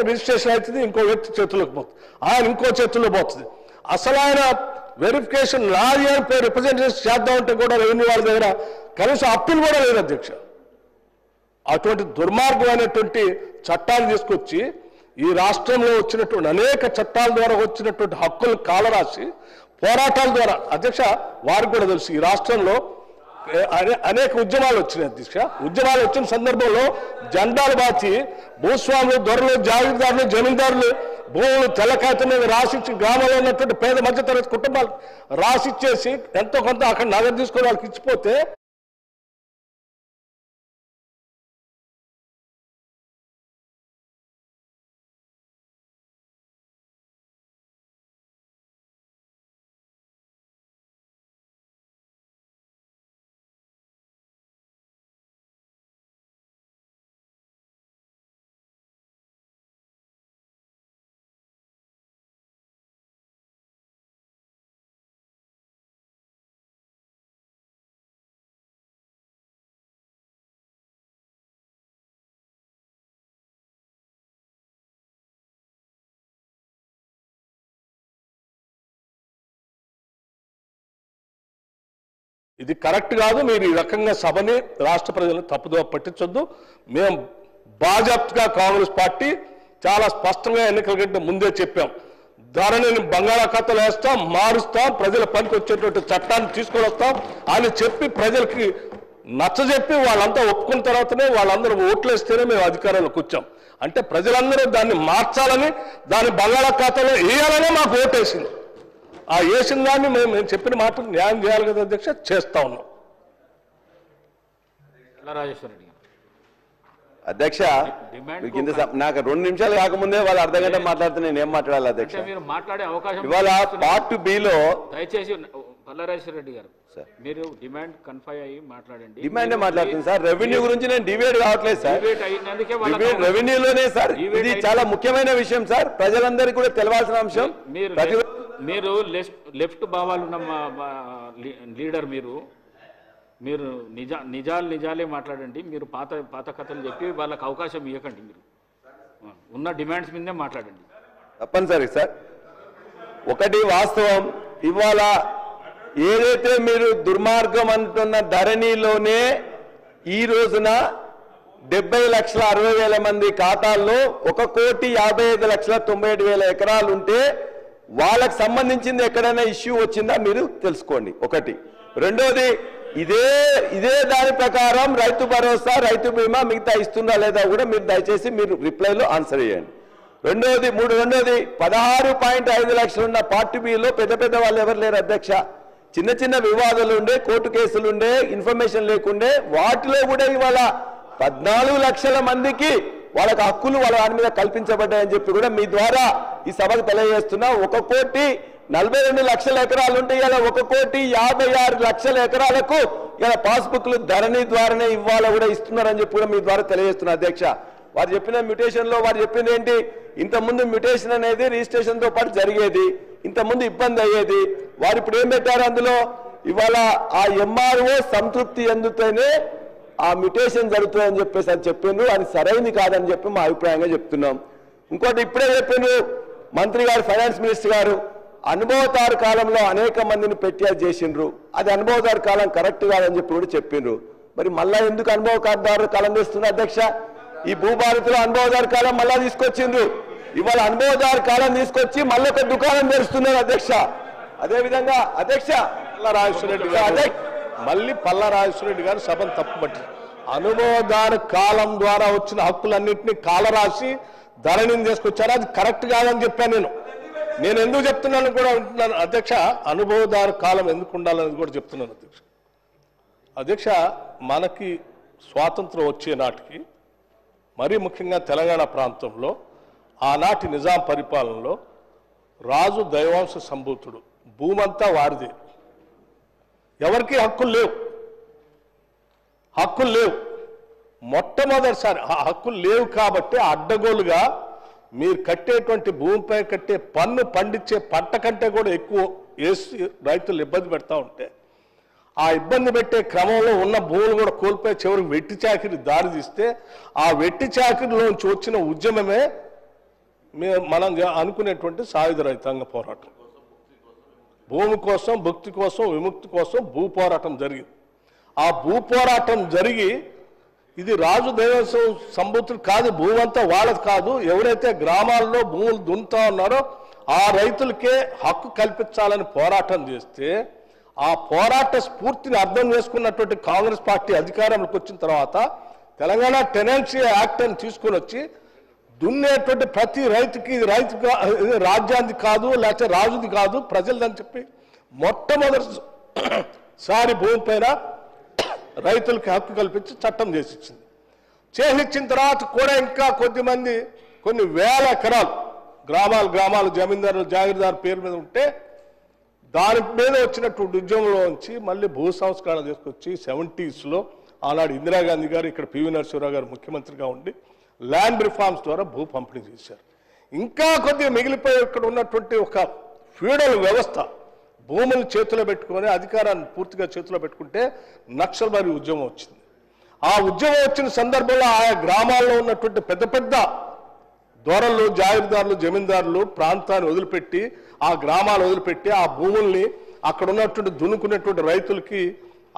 Registration అవుతుంది, ఇంకో వ్యక్తి చేతుల్లోకి పోతుంది, ఆయన ఇంకో చేతుల్లో పోతుంది. అసలు ఆయన వెరిఫికేషన్ నాది అని రిప్రజెంటేషన్ చేద్దామంటే కూడా రెవెన్యూ వాళ్ళ దగ్గర కనీసం అప్పీల్ కూడా లేదు అధ్యక్ష. అటువంటి దుర్మార్గమైనటువంటి చట్టాలు తీసుకొచ్చి ఈ రాష్ట్రంలో వచ్చినటువంటి అనేక చట్టాల ద్వారా వచ్చినటువంటి హక్కులు కాలరాసి పోరాటాల ద్వారా అధ్యక్ష వారికి కూడా తెలుసు ఈ రాష్ట్రంలో అనేక ఉద్యమాలు వచ్చినాయి అధ్యక్ష. ఉద్యమాలు వచ్చిన సందర్భంలో జెండాలు మార్చి భూస్వాములు, దొరలు, జాగీర్దారులు, జమీందారులు భూములు తెల్లకాయత మీద రాసిచ్చి గ్రామంలో ఉన్నటువంటి పేద మధ్యతరగతి కుటుంబాలు రాసిచ్చేసి ఎంతో కొంత అక్కడ నగదు తీసుకొని వాళ్ళకి ఇచ్చిపోతే ఇది కరెక్ట్ కాదు. మీరు ఈ రకంగా సభని రాష్ట్ర ప్రజలను తప్పుదోవ పట్టించొద్దు. మేము బాజాప్తగా కాంగ్రెస్ పార్టీ చాలా స్పష్టంగా ఎన్నికల కంటే ముందే చెప్పాం, ధరని బంగాళాఖాతాలో వేస్తాం, మారుస్తాం, ప్రజల పనికి వచ్చేటువంటి చట్టాన్ని తీసుకొని వస్తాం అని చెప్పి ప్రజలకి నచ్చజెప్పి వాళ్ళంతా ఒప్పుకున్న తర్వాతనే వాళ్ళందరూ ఓట్లేస్తేనే మేము అధికారంలోకి వచ్చాం. అంటే ప్రజలందరూ దాన్ని మార్చాలని, దాన్ని బంగాళాఖాతాలో వేయాలనే మాకు ఓటేసింది. ఆ వేసిన దాన్ని మేము చెప్పిన మాట న్యాయం చేయాలి కదా అధ్యక్ష, చేస్తా ఉన్నాం. అధ్యక్ష నాకు 2 నిమిషాలు కాకముందే వాళ్ళు అర్ధ గంట మాట్లాడితే నేను ఏం మాట్లాడాలి అధ్యక్ష? మాట్లాడే అవకాశం ఇవాళ పార్ట్ బిలో దయచేసి పల్లారాజేశ్వర రెడ్డి గారు మీరు డిమాండ్ కన్ఫై అయ్యి మాట్లాడండి. డిమాండే మాట్లాడుతుంది సార్. రెవెన్యూ గురించి నేను డిబేట్ కావట్లేదు సార్. రెవెన్యూలోనే సార్ ఇది చాలా ముఖ్యమైన విషయం సార్, ప్రజలందరికీ కూడా తెలవాల్సిన అంశం. మీరు లెఫ్ట్ భావాలు ఉన్న లీడర్, మీరు నిజాలే మాట్లాడండి. మీరు పాత కథలు చెప్పి వాళ్ళకి అవకాశం ఇవ్వకండి. మీరు ఉన్న డిమాండ్స్ మీదే మాట్లాడండి. తప్పనిసరి సార్. ఒకటి వాస్తవం, ఇవాళ ఏదైతే మీరు దుర్మార్గం అంటున్న ధరణిలోనే ఈ రోజున 70,60,000 మంది ఖాతాల్లో 1,55,97,000 ఎకరాలు ఉంటే వాళ్ళకి సంబంధించింది ఎక్కడైనా ఇష్యూ వచ్చిందా మీరు తెలుసుకోండి. ఒకటి. రెండోది, ఇదే దాని ప్రకారం రైతు భరోసా, రైతు బీమా మిగతా ఇస్తుందా లేదా కూడా మీరు దయచేసి మీరు రిప్లైలో ఆన్సర్ చేయండి. రెండోది 16.5 లక్షలు ఉన్న పార్టీ బిలో పెద్ద వాళ్ళు ఎవరు లేరు అధ్యక్ష. చిన్న వివాదాలు ఉండే, కోర్టు కేసులు ఉండే, ఇన్ఫర్మేషన్ లేకుండే, వాటిలో కూడా ఇవాళ 14 లక్షల మందికి వాళ్ళకి హక్కులు వాళ్ళ వారి మీద కల్పించబడ్డాయని చెప్పి కూడా మీ ద్వారా ఈ సభకు తెలియజేస్తున్నా. 1,42,00,000 ఎకరాలు ఉంటే ఇలా 1,56,00,000 ఎకరాలకు ఇలా పాస్బుక్లు ధరణి ద్వారానే ఇవ్వాల కూడా ఇస్తున్నారని చెప్పి కూడా మీ ద్వారా తెలియజేస్తున్నా అధ్యక్ష. వారు చెప్పిన మ్యూటేషన్ లో వారు చెప్పింది ఏంటి, ఇంతకుముందు మ్యూటేషన్ అనేది రిజిస్ట్రేషన్ తో పాటు జరిగేది, ఇంతకుముందు ఇబ్బంది అయ్యేది. వారు ఇప్పుడు ఏం పెట్టారు అందులో, ఇవాళ ఆ ఎంఆర్ఓ సంతృప్తి ఎందుతోనే ఆ మ్యూటేషన్ జరుగుతుందని చెప్పేసి అని చెప్పిండ్రు. అది సరైనది కాదని చెప్పి మా అభిప్రాయంగా చెప్తున్నాం. ఇంకోటి ఇప్పుడే చెప్పిండ్రు మంత్రి గారు, ఫైనాన్స్ మినిస్టర్ గారు, అనుభవదారు కాలంలో అనేక మందిని పెట్టి అది చేసిండ్రు, అది అనుభవదారు కాలం కరెక్ట్ కాదని చెప్పి కూడా చెప్పిండ్రు. మరి మళ్ళా ఎందుకు అనుభవదారు కాలం చేస్తున్నారు అధ్యక్ష? ఈ భూభారతిలో అనుభవదారు కాలం మళ్ళా తీసుకొచ్చిండ్రు. ఇవాళ అనుభవదారు కాలం తీసుకొచ్చి మళ్ళీ ఒక దుకాణం తెరుస్తున్నారు అధ్యక్ష. అదేవిధంగా అధ్యక్ష పల్లా రాజేశ్వరరెడ్డి గారు సభను తప్పుపట్టారు. అనుభవదారు కాలం ద్వారా వచ్చిన హక్కులన్నింటినీ కాలరాసి ధరణిని తీసుకొచ్చారు, అది కరెక్ట్ కాదని చెప్పాను. నేను ఎందుకు చెప్తున్నాను కూడా ఉంటున్నాను అధ్యక్ష, అనుభవదారు కాలం ఎందుకు ఉండాలని కూడా చెప్తున్నాను అధ్యక్ష. మనకి స్వాతంత్రం వచ్చే నాటికి, మరీ ముఖ్యంగా తెలంగాణ ప్రాంతంలో ఆనాటి నిజాం పరిపాలనలో రాజు దైవాంశ సంభూతుడు, భూమంతా వారిదే, ఎవరికి హక్కులు లేవు. మొట్టమొదటిసారి ఆ హక్కులు లేవు కాబట్టి అడ్డగోలుగా మీరు కట్టేటువంటి భూమిపై కట్టే పన్ను పండించే పంట కంటే కూడా ఎక్కువ వేసి రైతులు ఇబ్బంది పెడతా ఉంటే, ఆ ఇబ్బంది పెట్టే క్రమంలో ఉన్న భూములు కూడా కోల్పోయి చివరికి వెట్టి చాకిరి దారి తీస్తే, ఆ వెట్టి చాకిరిలోంచి వచ్చిన ఉద్యమమే మనం అనుకునేటువంటి సాయుధ రైతాంగ పోరాటం, భూమి కోసం, భుక్తి కోసం, విముక్తి కోసం భూ పోరాటం జరిగింది. ఆ భూ పోరాటం జరిగి ఇది రాజు దేవస్వం సంబూతులు కాదు, భూమి అంతా వాళ్ళది కాదు. ఎవరైతే గ్రామాల్లో భూములు దున్నుతా ఉన్నారో ఆ రైతులకే హక్కు కల్పించాలని పోరాటం చేస్తే, ఆ పోరాట స్ఫూర్తిని అర్థం చేసుకున్నటువంటి కాంగ్రెస్ పార్టీ అధికారంలోకి వచ్చిన తర్వాత తెలంగాణ టెనెన్సీ యాక్ట్ అని తీసుకొని వచ్చి దున్నేటువంటి ప్రతి రైతుకి ఇది రాజ్యాన్ని కాదు, లేకపోతే రాజుది కాదు, ప్రజలదని చెప్పి మొట్టమొదటిసారి భూమి పైన రైతులకి హక్కు కల్పించి చట్టం చేసిచ్చిన తర్వాత కూడా ఇంకా కొద్దిమంది కొన్ని వేల ఎకరాలు గ్రామాలు జమీందారులు జాగీర్దారు పేరు మీద ఉంటే దాని మీద వచ్చినటువంటి ఉద్యమంలో నుంచి మళ్ళీ భూ సంస్కరణ తీసుకొచ్చి 70s ఆనాడు ఇందిరాగాంధీ గారు, ఇక్కడ పివి నరసింహరావు గారు ముఖ్యమంత్రిగా ఉండి ల్యాండ్ రిఫార్మ్స్ ద్వారా భూ పంపిణీ చేశారు. ఇంకా కొద్దిగా మిగిలిపోయి ఇక్కడ ఉన్నటువంటి ఒక ఫ్యూడల్ వ్యవస్థ భూములను చేతిలో పెట్టుకొని అధికారాన్ని పూర్తిగా చేతిలో పెట్టుకుంటే నక్సల్బారీ ఉద్యమం వచ్చింది. ఆ ఉద్యమం వచ్చిన సందర్భంలో ఆయా గ్రామాల్లో ఉన్నటువంటి పెద్ద దొరలు, జాగీర్దారులు, జమీందారులు ప్రాంతాన్ని వదిలిపెట్టి, ఆ గ్రామాలు వదిలిపెట్టి, ఆ భూముల్ని అక్కడ ఉన్నటువంటి దున్నుకునేటువంటి రైతులకి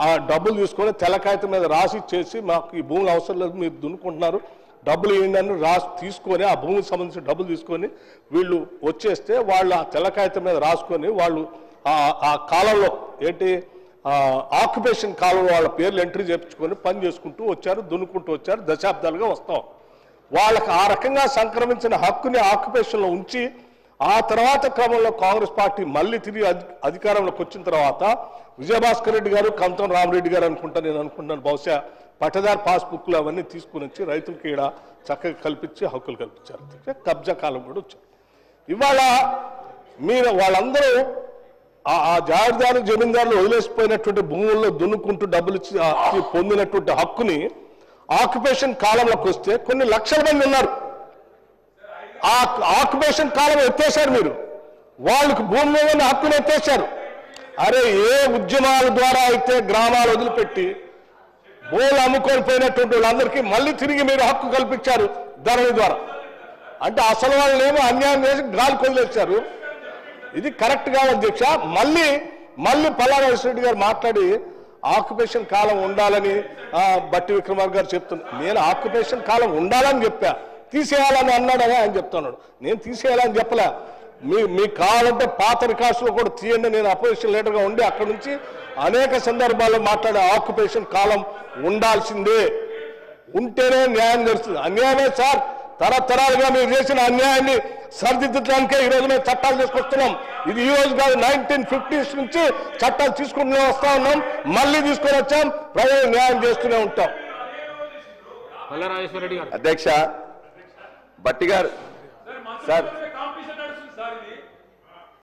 ఆ డబ్బులు తీసుకొని తెల్లకాగితం మీద రాసి ఇచ్చేసి, మాకు ఈ భూములు అవసరం లేదు, మీరు దున్నుకుంటున్నారు, డబ్బులు ఇవ్వండి అని రాసి తీసుకొని, ఆ భూమికి సంబంధించిన డబ్బులు తీసుకొని వీళ్ళు వచ్చేస్తే వాళ్ళు ఆ తెల్లకాగితం మీద రాసుకొని వాళ్ళు ఆ కాలంలో ఆక్యుపేషన్ కాలంలో వాళ్ళ పేర్లు ఎంట్రీ చేయించుకొని పని చేసుకుంటూ వచ్చారు, దున్నుకుంటూ వచ్చారు, దశాబ్దాలుగా వస్తాం. వాళ్ళకి ఆ రకంగా సంక్రమించిన హక్కుని ఆక్యుపేషన్లో ఉంచి ఆ తర్వాత క్రమంలో కాంగ్రెస్ పార్టీ మళ్ళీ తిరిగి అధికారంలోకి వచ్చిన తర్వాత విజయభాస్కర్ రెడ్డి గారు, కంతం రామరెడ్డి గారు నేను అనుకుంటున్నాను బహుశా పట్టదారు పాస్బుక్లు అవన్నీ తీసుకుని వచ్చి రైతులకి ఇక్కడ చక్కగా కల్పించి హక్కులు కల్పించారు. కబ్జా కాలం కూడా వచ్చారు. ఇవాళ మీరు వాళ్ళందరూ ఆ జాగీర్దారు, జమీందారులు వదిలేసిపోయినటువంటి భూముల్లో దున్నుకుంటూ డబ్బులు ఇచ్చి పొందినటువంటి హక్కుని ఆక్యుపేషన్ కాలంలోకి వస్తే కొన్ని లక్షల మంది ఉన్నారు. ఆ ఆక్యుపేషన్ కాలం ఎత్తేసారు మీరు, వాళ్ళకి భూమి మీద హక్కును ఎత్తేసారు. అరే ఏ ఉద్యమాల ద్వారా అయితే గ్రామాలు వదిలిపెట్టి భూములు అమ్ముకొని పోయినటువంటి వాళ్ళందరికీ మళ్ళీ తిరిగి మీరు హక్కు కల్పించారు ధరణి ద్వారా. అంటే అసలు వాళ్ళేమో అన్యాయం చేసి గాలికి వదిలేశారు. ఇది కరెక్ట్ కాదు అధ్యక్ష. మళ్ళీ పల్లారాజు రెడ్డి గారు మాట్లాడి ఆక్యుపేషన్ కాలం ఉండాలని బట్టి విక్రమార్క గారు చెప్తున్నారు. నేను ఆక్యుపేషన్ కాలం ఉండాలని చెప్పా, తీసేయాలని అన్నాడని ఆయన చెప్తున్నాడు. నేను తీసేయాలని చెప్పలే. మీకు కావాలంటే పాత రికార్డ్స్లో కూడా తీయండి. నేను అపోజిషన్ లీడర్గా ఉండి అక్కడ నుంచి అనేక సందర్భాల్లో మాట్లాడే ఆక్యుపేషన్ కాలం ఉండాల్సిందే, ఉంటేనే న్యాయం జరుగుతుంది. అన్యాయమే సార్, తరతరాలుగా మీరు చేసిన అన్యాయాన్ని సరిదిద్దడానికే ఈరోజు మేము చట్టాలు తీసుకొస్తున్నాం. ఇది ఈ రోజు కాదు, 1950s నుంచి చట్టాలు తీసుకుంటూనే వస్తా ఉన్నాం, మళ్ళీ తీసుకొని వచ్చాం, ప్రజలు న్యాయం చేస్తూనే ఉంటాం. పల్లారాజేశ్వర రెడ్డి గారు. అధ్యక్ష, బట్టి గారు సార్